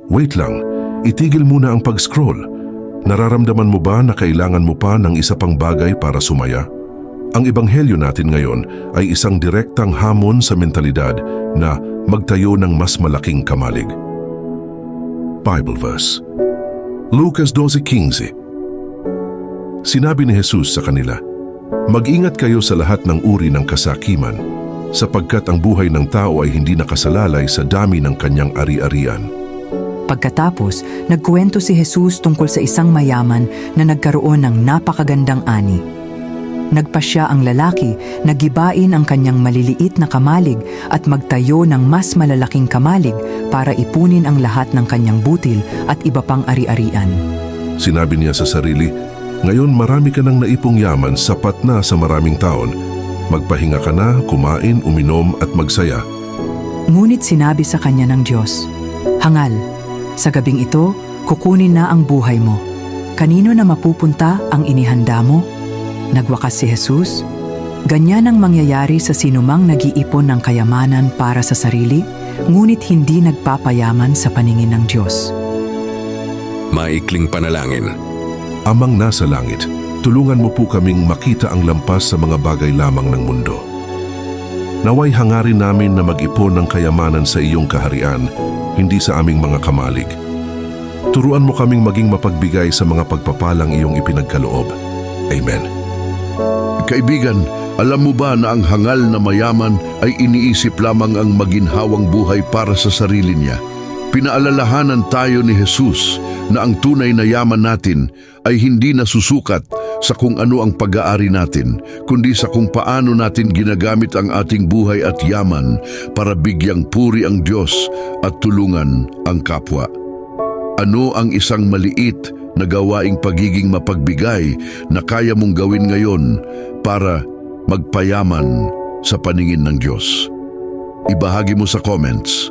Wait lang, itigil muna ang pag-scroll. Nararamdaman mo ba na kailangan mo pa ng isa pang bagay para sumaya? Ang ebanghelyo natin ngayon ay isang direktang hamon sa mentalidad na magtayo ng mas malaking kamalig. Bible verse. Lucas 12:15. Sinabi ni Jesus sa kanila, "Mag-ingat kayo sa lahat ng uri ng kasakiman, sapagkat ang buhay ng tao ay hindi nakasalalay sa dami ng kanyang ari-arian." Pagkatapos, nagkuwento si Jesus tungkol sa isang mayaman na nagkaroon ng napakagandang ani. Nagpasya ang lalaki na gibain ang kanyang maliliit na kamalig at magtayo ng mas malalaking kamalig para ipunin ang lahat ng kanyang butil at iba pang ari-arian. Sinabi niya sa sarili, "Ngayon marami ka ng naipong yaman, sapat na sa maraming taon. Magpahinga ka na, kumain, uminom at magsaya." Ngunit sinabi sa kanya ng Diyos, "Hangal, sa gabing ito, kukunin na ang buhay mo. Kanino na mapupunta ang inihanda mo?" Nagwakas si Jesus, "Ganyan ang mangyayari sa sinumang nag-iipon ng kayamanan para sa sarili, ngunit hindi nagpapayaman sa paningin ng Diyos." Maikling panalangin. Amang nasa langit, tulungan mo po kaming makita ang lampas sa mga bagay lamang ng mundo. Naway hangarin namin na mag-ipon ng kayamanan sa iyong kaharian, hindi sa aming mga kamalig. Turuan mo kaming maging mapagbigay sa mga pagpapalang iyong ipinagkaloob. Amen. Kaibigan, alam mo ba na ang hangal na mayaman ay iniisip lamang ang maginhawang buhay para sa sarili niya? Pinaalalahanan tayo ni Jesus na ang tunay na yaman natin ay hindi nasusukat sa kung ano ang pag-aari natin, kundi sa kung paano natin ginagamit ang ating buhay at yaman para bigyang puri ang Diyos at tulungan ang kapwa. Ano ang isang maliit na gawaing pagiging mapagbigay na kaya mong gawin ngayon para magpayaman sa paningin ng Diyos? Ibahagi mo sa comments.